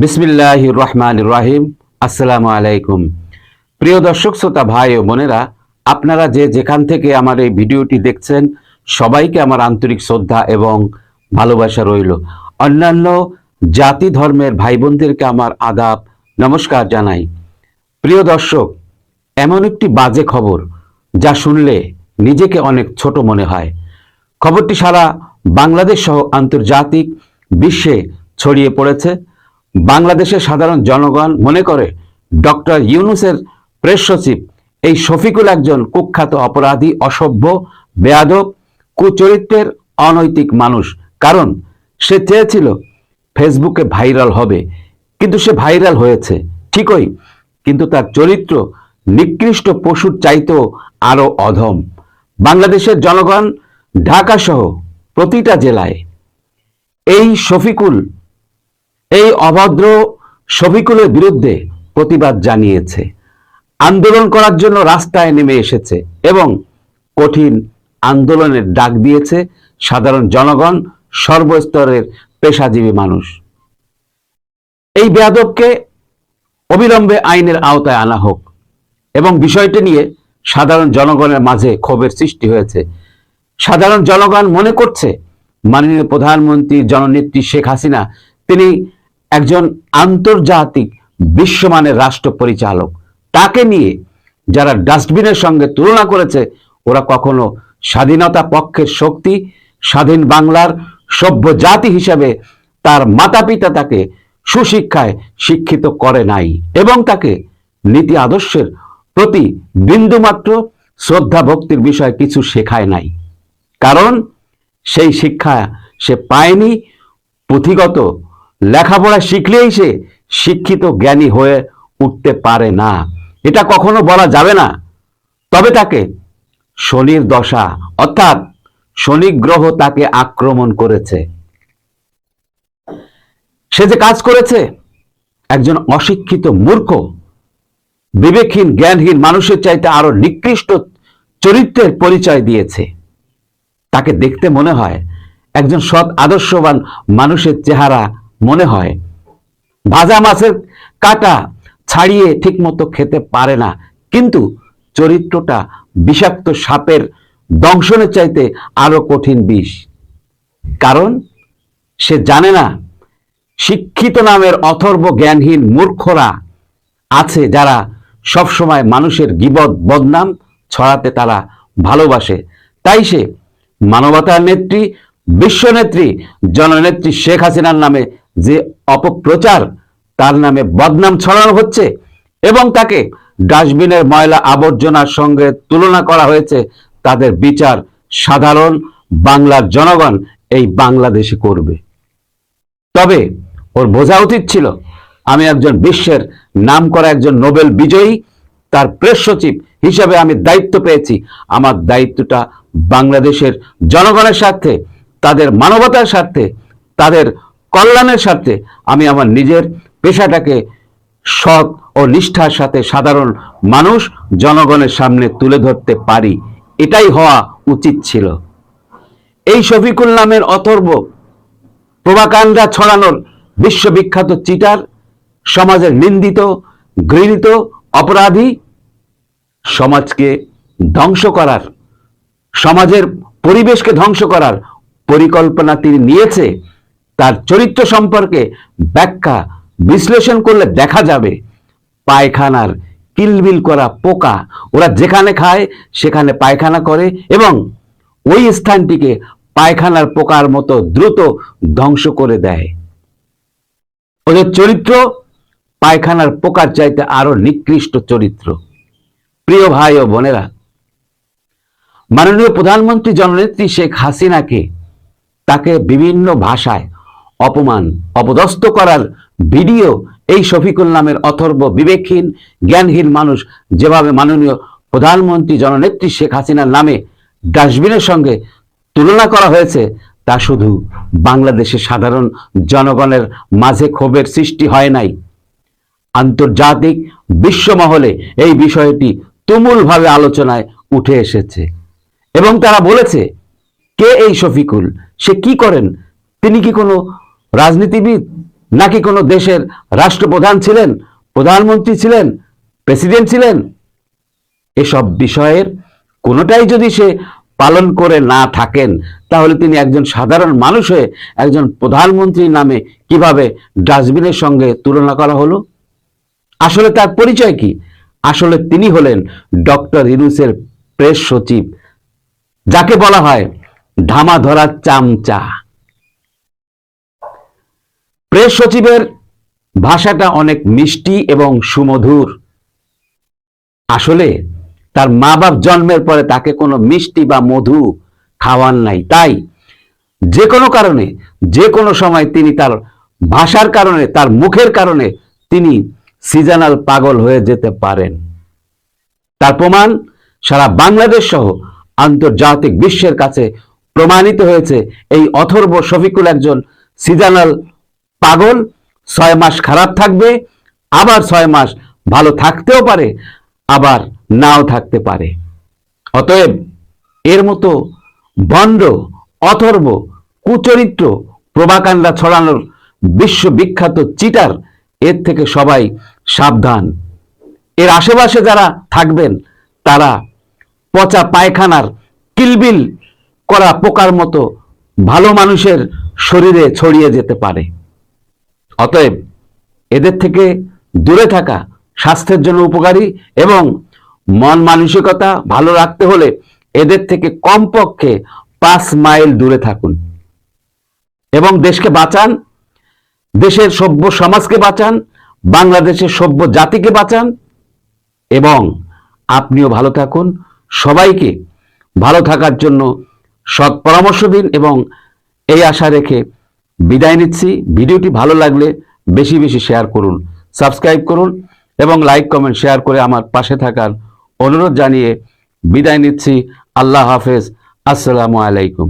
বিসমিল্লাহির রহমানির রহিম। আসসালামু আলাইকুম। প্রিয় দর্শক শ্রোতা ভাই ও বোনেরা, আপনারা যে যেখান থেকে আমার এই ভিডিওটি দেখছেন সবাইকে আমার আন্তরিক শ্রদ্ধা এবং ভালোবাসা রইল। অন্যান্য জাতি ধর্মের ভাই বোনদেরকে আমার আদাব নমস্কার জানাই। প্রিয় দর্শক, এমন একটি বাজে খবর যা শুনলে নিজেকে অনেক ছোট মনে হয়। খবরটি সারা বাংলাদেশ সহ আন্তর্জাতিক বিশ্বে ছড়িয়ে পড়েছে। বাংলাদেশের সাধারণ জনগণ মনে করে ডক্টর ইউনূসের প্রেস সচিব এই শফিকুল একজন কুখ্যাত অপরাধী, অসভ্য, বেয়াদব, কুচরিত্রের অনৈতিক মানুষ। কারণ সে চেয়েছিল ফেসবুকে ভাইরাল হবে, কিন্তু সে ভাইরাল হয়েছে ঠিকই, কিন্তু তার চরিত্র নিকৃষ্ট পশুর চাইতেও আরো অধম। বাংলাদেশের জনগণ ঢাকা সহ প্রতিটা জেলায় এই অভদ্র শফিকুলের বিরুদ্ধে প্রতিবাদ জানিয়েছে, আন্দোলন করার জন্য রাস্তায় নেমে এসেছে এবং কঠিন আন্দোলনের ডাক দিয়েছে সাধারণ জনগণ, সর্বস্তরের পেশাজীবী মানুষ। এই বেয়াদবকে অবিলম্বে আইনের আওতায় আনা হোক এবং বিষয়টি নিয়ে সাধারণ জনগণের মাঝে ক্ষোভের সৃষ্টি হয়েছে। সাধারণ জনগণ মনে করছে মাননীয় প্রধানমন্ত্রী জননেত্রী শেখ হাসিনা তিনি একজন আন্তর্জাতিক বিশ্বমানের রাষ্ট্র পরিচালক। তাকে নিয়ে যারা ডাস্টবিনের সঙ্গে তুলনা করেছে ওরা কখনো স্বাধীনতা পক্ষের শক্তি, স্বাধীন বাংলার সভ্য জাতি হিসাবে তার মাতা পিতা তাকে সুশিক্ষায় শিক্ষিত করে নাই এবং তাকে নীতি আদর্শের প্রতি বিন্দুমাত্র শ্রদ্ধা ভক্তির বিষয় কিছু শেখায় নাই। কারণ সেই শিক্ষা সে পায়নি। পুঁথিগত লেখাপড়া শিখলেই সে শিক্ষিত জ্ঞানী হয়ে উঠতে পারে না, এটা কখনো বলা যাবে না। তবে তাকে শনির দশা অর্থাৎ শনি গ্রহ তাকে আক্রমণ করেছে। সে যে কাজ করেছে একজন অশিক্ষিত, মূর্খ, বিবেকহীন, জ্ঞানহীন মানুষের চাইতে আরো নিকৃষ্ট চরিত্রের পরিচয় দিয়েছে। তাকে দেখতে মনে হয় একজন সৎ আদর্শবান মানুষের চেহারা মনে হয়। ভাজা মাছের কাঁটা ছাড়িয়ে ঠিকমতো খেতে পারে না, কিন্তু চরিত্রটা বিষাক্ত সাপের দংশনের চাইতে আরো কঠিন বিষ। কারণ সে জানে না শিক্ষিত নামের অথর্ব জ্ঞানহীন মূর্খরা আছে যারা সবসময় মানুষের গীবত বদনাম ছড়াতে তারা ভালোবাসে। তাই সে মানবতার নেত্রী, বিশ্বনেত্রী জননেত্রী শেখ হাসিনার নামে যে অপপ্রচার, তার নামে বদনাম ছড়ানো হচ্ছে এবং তাকে ডাস্টবিনের ময়লা আবর্জনার সঙ্গে তুলনা করা হয়েছে, তাদের বিচার সাধারণ বাংলার জনগণ এই বাংলাদেশে করবে। তবে ওর বোঝা উচিত ছিল আমি একজন বিশ্বের নামকরা একজন নোবেল বিজয়ী, তার প্রেস সচিব হিসাবে আমি দায়িত্ব পেয়েছি। আমার দায়িত্বটা বাংলাদেশের জনগণের স্বার্থে, তাদের মানবতার স্বার্থে, তাদের কল্যাণের স্বার্থে আমি আমার নিজের পেশাটাকে সৎ ও নিষ্ঠার সাথে সাধারণ মানুষ জনগণের সামনে তুলে ধরতে পারি, এটাই হওয়া উচিত ছিল। এই শফিকুল নামের অথর্ব প্রভাকাণ্ডা ছড়ানোর বিশ্ববিখ্যাত চিটার, সমাজের নিন্দিত, ঘৃণিত অপরাধী, সমাজকে ধ্বংস করার, সমাজের পরিবেশকে ধ্বংস করার পরিকল্পনা তিনি নিয়েছে। তার চরিত্র সম্পর্কে ব্যাখ্যা বিশ্লেষণ করলে দেখা যাবে পায়খানার কিলবিল করা পোকা, ওরা যেখানে খায় সেখানে পায়খানা করে এবং ওই স্থানটিকে পায়খানার পোকার মতো দ্রুত ধ্বংস করে দেয়। ওদের চরিত্র পায়খানার পোকার চাইতে আরো নিকৃষ্ট চরিত্র। প্রিয় ভাই ও বোনেরা, মাননীয় প্রধানমন্ত্রী জননেত্রী শেখ হাসিনাকে তাকে বিভিন্ন ভাষায় অপমান, অপদস্থ করার ভিডিও এই শফিকুল নামের অথর্ব বিবেকহীন, জ্ঞানহীন মানুষ যেভাবে মাননীয় প্রধানমন্ত্রী জননেত্রী শেখ হাসিনার নামে ডাস্টবিনের সঙ্গে তুলনা করা হয়েছে, তা শুধু বাংলাদেশের সাধারণ জনগণের মাঝে ক্ষোভের সৃষ্টি হয় নাই, আন্তর্জাতিক বিশ্বমহলে এই বিষয়টি তুমুলভাবে আলোচনায় উঠে এসেছে এবং তারা বলেছে, কে এই শফিকুল, সে কি করেন, তিনি কি কোনো রাজনীতিবিদ, নাকি কোনো দেশের রাষ্ট্রপ্রধান ছিলেন, প্রধানমন্ত্রী ছিলেন, প্রেসিডেন্ট ছিলেন? এসব বিষয়ের কোনোটাই যদি সে পালন করে না থাকেন, তাহলে তিনি একজন সাধারণ মানুষ হয়ে একজন প্রধানমন্ত্রীর নামে কিভাবে ডাস্টবিনের সঙ্গে তুলনা করা হলো? আসলে তার পরিচয় কি? আসলে তিনি হলেন ডক্টর ইউনূসের প্রেস সচিব, যাকে বলা হয় ধামা ধরা চামচা। প্রেস সচিবের ভাষাটা অনেক মিষ্টি এবং সুমধুর। আসলে তার মা বাপ জন্মের পরে তাকে কোনো মিষ্টি বা মধু খাওয়ান নাই, তাই যে কোনো কারণে যে কোনো সময় তিনি তার ভাষার কারণে, তার মুখের কারণে তিনি সিজনাল পাগল হয়ে যেতে পারেন। তার প্রমাণ সারা বাংলাদেশ সহ আন্তর্জাতিক বিশ্বের কাছে প্রমাণিত হয়েছে। এই অথর্ব শফিকুল একজন সিজনাল পাগল। 6 মাস খারাপ থাকবে, আবার 6 মাস ভালো থাকতেও পারে, আবার নাও থাকতে পারে। অতএব এর মতো ভণ্ড, অথর্ব, কুচরিত্র, প্রভাকাণ্ডা ছড়ানোর বিশ্ববিখ্যাত চিটার, এর থেকে সবাই সাবধান। এর আশেপাশে যারা থাকবেন তারা পচা পায়খানার কিলবিল করা পোকার মতো ভালো মানুষের শরীরে ছড়িয়ে যেতে পারে। অতএব এদের থেকে দূরে থাকা স্বাস্থ্যের জন্য উপকারী, এবং মন মানসিকতা ভালো রাখতে হলে এদের থেকে কমপক্ষে 5 মাইল দূরে থাকুন এবং দেশকে বাঁচান, দেশের সভ্য সমাজকে বাঁচান, বাংলাদেশের সভ্য জাতিকে বাঁচান, এবং আপনিও ভালো থাকুন। সবাইকে ভালো থাকার জন্য সৎ পরামর্শ দিন, এবং এই আশা রেখে বিদায় নিচ্ছি। ভিডিওটি ভালো লাগলে বেশি বেশি শেয়ার করুন, সাবস্ক্রাইব করুন এবং লাইক, কমেন্ট, শেয়ার করে আমার পাশে থাকার অনুরোধ জানিয়ে বিদায় নিচ্ছি। আল্লাহ হাফেজ। আসসালামু আলাইকুম।